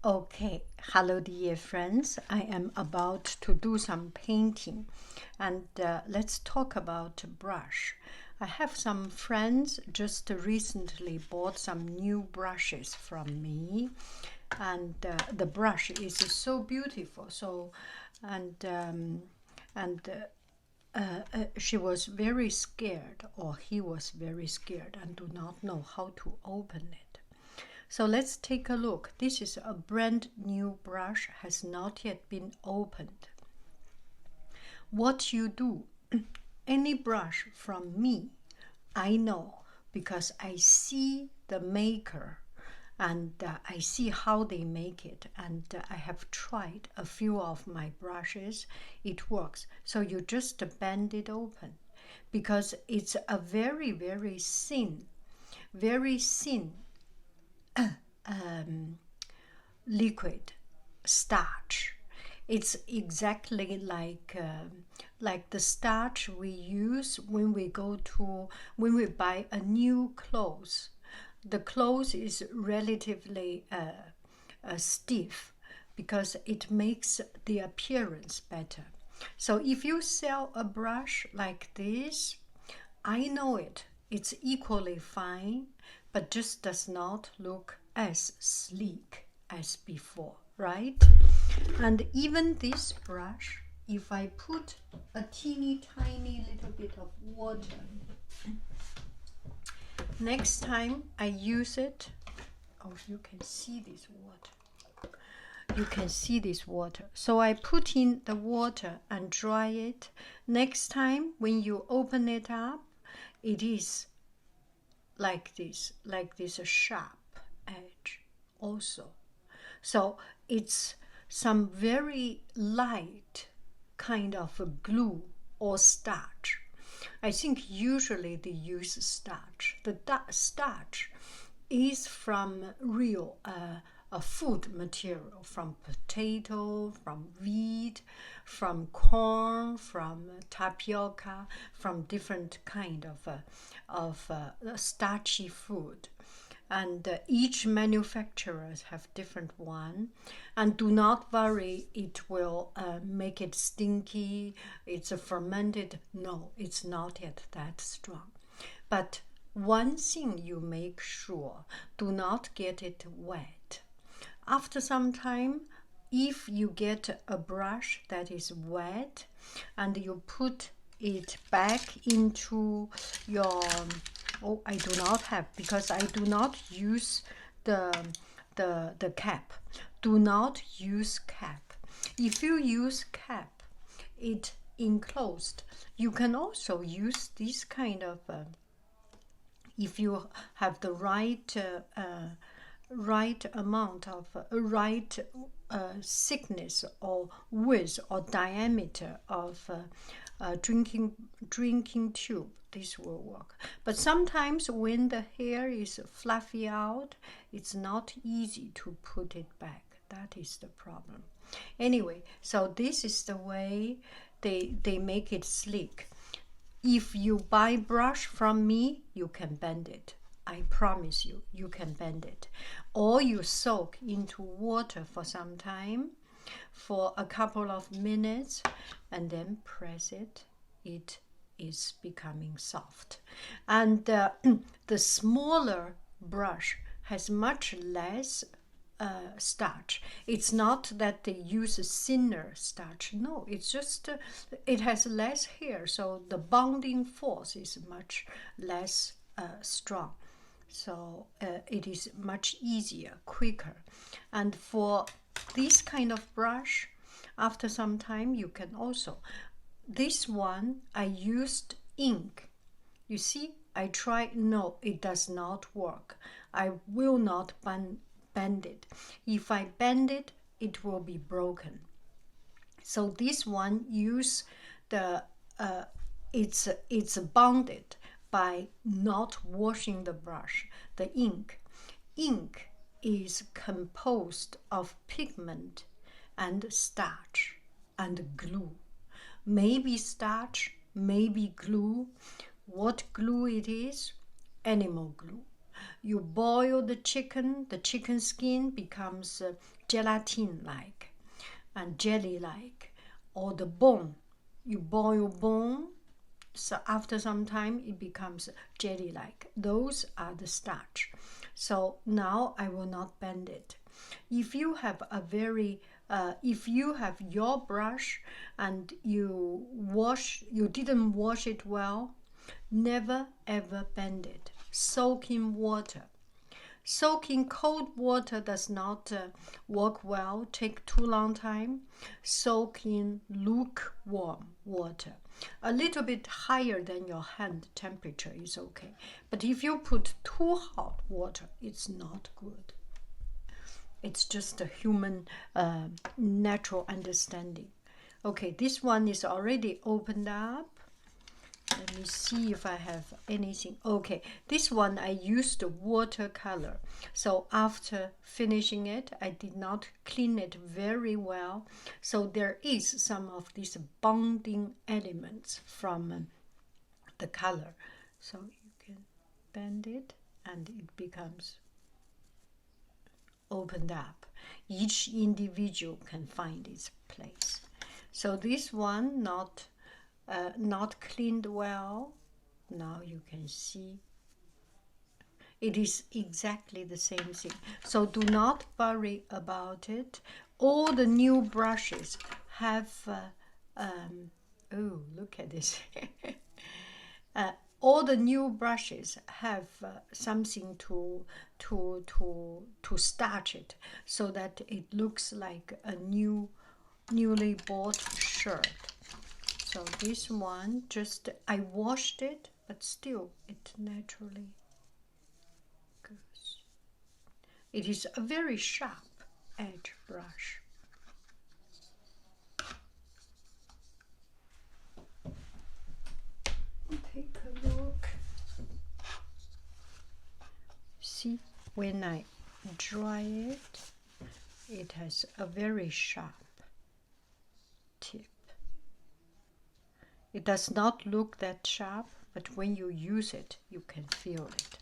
Okay, hello dear friends. I am about to do some painting and let's talk about brush. I have some friends just recently bought some new brushes from me, and the brush is so beautiful. So and she was very scared, or he was very scared, and do not know how to open it. So let's take a look. This is a brand new brush, has not yet been opened. What you do, any brush from me, I know because I see the maker and I see how they make it, and I have tried a few of my brushes. It works. So you just bend it open because it's a very, very thin liquid starch. It's exactly like the starch we use when we buy a new clothes. The clothes is relatively stiff because it makes the appearance better. So if you sell a brush like this, I know it. It's equally fine, but just does not look as sleek as before, right? And even this brush, if I put a teeny tiny little bit of water, next time I use it, oh, you can see this water. You can see this water. So I put in the water and dry it. Next time when you open it up, it is like this sharp edge also. So it's some very light kind of a glue or starch. I think usually they use starch. The starch is from real a food material, from potato, from wheat, from corn, from tapioca, from different kind of starchy food. And each manufacturers have different one, and do not worry it will make it stinky, it's a fermented. No, it's not yet that strong. But one thing you make sure, do not get it wet. After some time, if you get a brush that is wet and you put it back into your, oh, I do not have, because I do not use the cap. Do not use cap. If you use cap, it enclosed. You can also use this kind of if you have the right amount of right thickness or width or diameter of drinking tube, this will work. But sometimes when the hair is fluffy out, it's not easy to put it back. That is the problem. Anyway, so this is the way they make it sleek. If you buy brush from me, you can bend it. I promise you, you can bend it. Or you soak into water for some time, for a couple of minutes, and then press it. It is becoming soft. And the smaller brush has much less starch. It's not that they use a thinner starch. No, it's just it has less hair, so the bonding force is much less strong. So it is much easier, quicker. And for this kind of brush, after some time, you can also. This one I used ink. You see, I tried. No, it does not work. I will not bend it. If I bend it, it will be broken. So this one use the it's bonded by not washing the brush. The ink is composed of pigment and starch and glue. Maybe starch, maybe glue. What glue it is? Animal glue. You boil the chicken skin becomes gelatin-like and jelly-like. Or the bone, you boil bone, so after some time it becomes jelly-like. Those are the starch. So now I will not bend it. If you have a very if you have your brush and you didn't wash it well, never ever bend it. Soak in water. Soak in cold water does not work well, take too long time. Soak in lukewarm water. A little bit higher than your hand temperature is okay. But if you put too hot water, it's not good. It's just a human natural understanding. Okay, this one is already opened up. Let me see if I have anything. Okay, this one I used watercolor. So after finishing it, I did not clean it very well. So there is some of these bonding elements from the color. So you can bend it and it becomes opened up. Each individual can find its place. So this one not cleaned well. Now you can see it is exactly the same thing. So do not worry about it. All the new brushes have oh, look at this. All the new brushes have something to starch it so that it looks like a newly bought shirt. So this one, just I washed it, but still it naturally goes. It is a very sharp edge brush. Take a look. See, when I dry it, it has a very sharp tip. It does not look that sharp, but when you use it, you can feel it.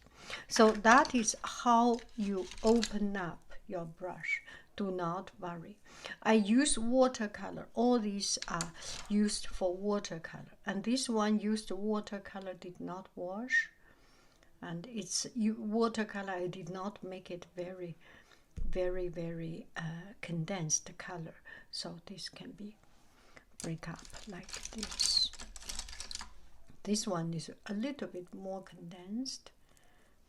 So that is how you open up your brush. Do not worry. I use watercolor. All these are used for watercolor. And this one used watercolor, did not wash. And it's watercolor, I did not make it very, very, very condensed color. So this can be break up like this. This one is a little bit more condensed,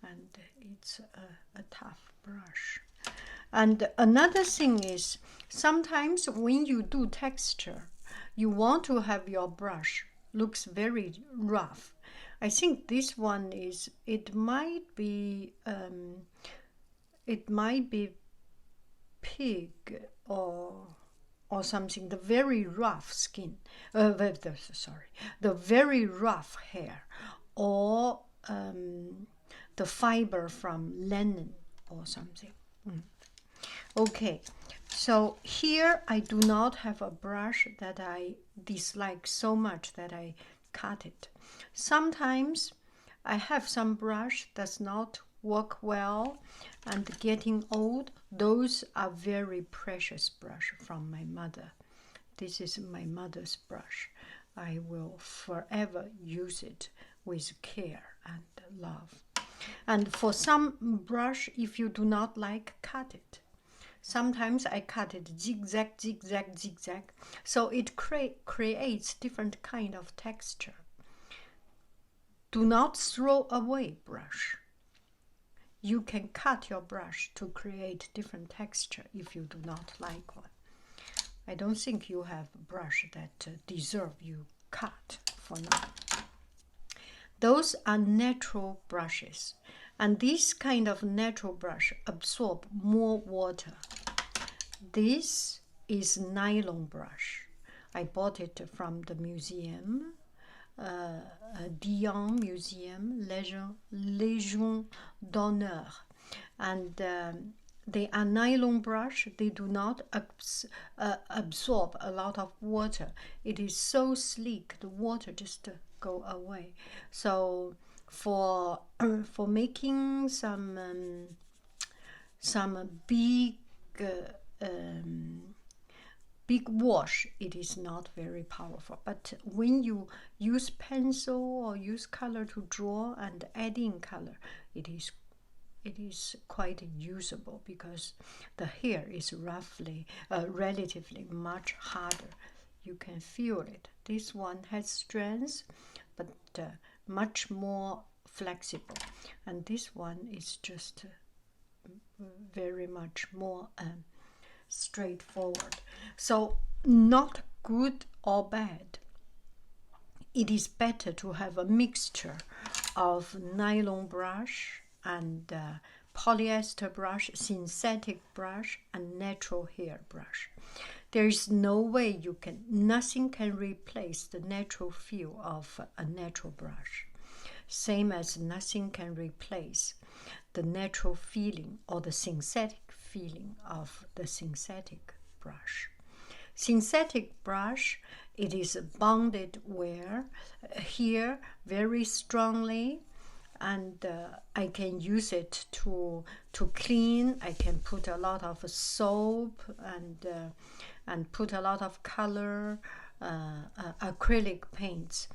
and it's a tough brush. And another thing is, sometimes when you do texture, you want to have your brush looks very rough. I think this one is, it might be pig or something, the very rough skin, the very rough hair, or the fiber from linen or something. Okay, so here I do not have a brush that I dislike so much that I cut it. Sometimes I have some brush does not work well and getting old. Those are very precious brush from my mother. This is my mother's brush. I will forever use it with care and love. And for some brush, if you do not like, cut it. Sometimes I cut it zigzag, zigzag, zigzag. So it creates different kind of texture. Do not throw away brush. You can cut your brush to create different texture if you do not like one. I don't think you have a brush that deserve you cut for now. Those are natural brushes, and this kind of natural brush absorb more water. This is nylon brush. I bought it from the museum, Dijon Museum, Légion d'honneur, and they are nylon brush. They do not absorb a lot of water. It is so sleek, the water just go away. So for making some big big wash, it is not very powerful. But when you use pencil or use color to draw and add in color, it is quite usable, because the hair is relatively much harder. You can feel it. This one has strength, but much more flexible, and this one is just very much more straightforward. So not good or bad. It is better to have a mixture of nylon brush and polyester brush, synthetic brush, and natural hair brush. There is no way nothing can replace the natural feel of a natural brush. Same as nothing can replace the natural feeling or the synthetic feeling of the synthetic brush. Synthetic brush, it is bonded here very strongly, and I can use it to clean. I can put a lot of soap and put a lot of color, acrylic paints,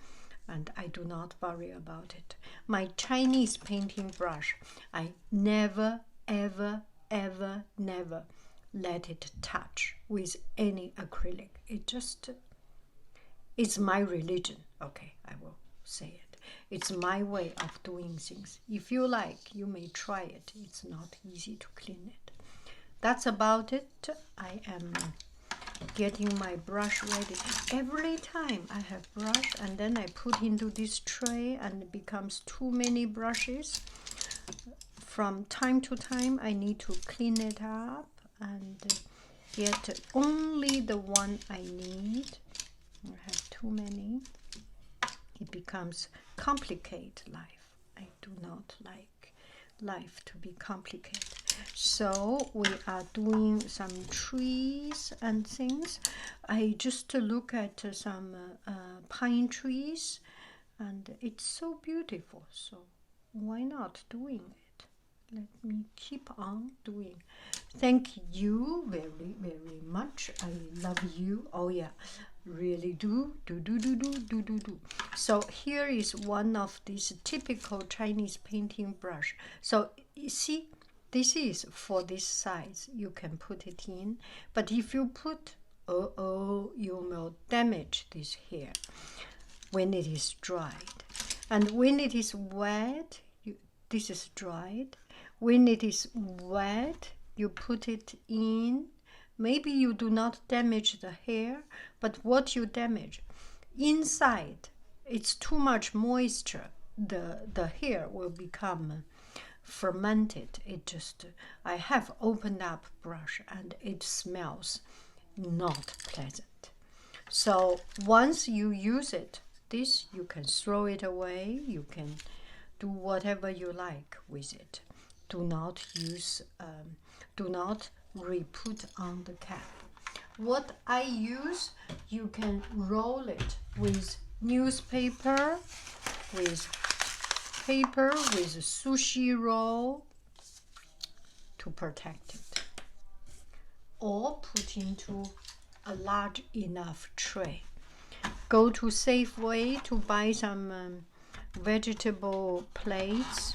and I do not worry about it. My Chinese painting brush, I never, ever, ever, never let it touch with any acrylic. It's my religion. Okay, I will say it. It's my way of doing things. If you like, you may try it. It's not easy to clean it. That's about it. I am getting my brush ready. Every time I have brush and then I put into this tray and it becomes too many brushes, from time to time I need to clean it up and get only the one I need. I have too many. It becomes complicated life. I do not like life to be complicated. So we are doing some trees and things. I just look at some pine trees, and it's so beautiful. So why not doing it? Let me keep on doing. Thank you very, very much. I love you. Oh yeah, really do. So here is one of these typical Chinese painting brush. So you see, this is for this size. You can put it in, but if you put, you will damage this hair when it is dried. And when it is wet, this is dried. When it is wet, you put it in. Maybe you do not damage the hair, but what you damage, inside, it's too much moisture. The hair will become fermented. I have opened up brush and it smells not pleasant. So once you use it, this, you can throw it away. You can do whatever you like with it. Do not use, do not re-put on the cap. What I use, you can roll it with newspaper, with paper, with a sushi roll to protect it, or put into a large enough tray. Go to Safeway to buy some vegetable plates.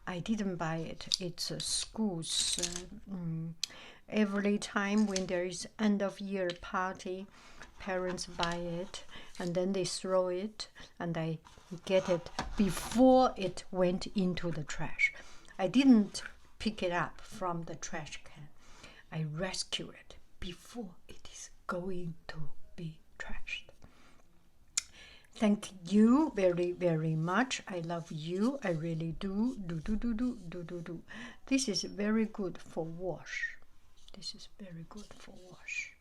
I didn't buy it. It's a school's. Every time when there is end of year party, parents buy it and then they throw it, and I get it before it went into the trash. I didn't pick it up from the trash can. I rescue it before it is going to be trashed. Thank you very, very much. I love you. I really do. This is very good for wash. This is very good for wash.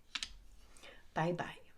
Bye-bye.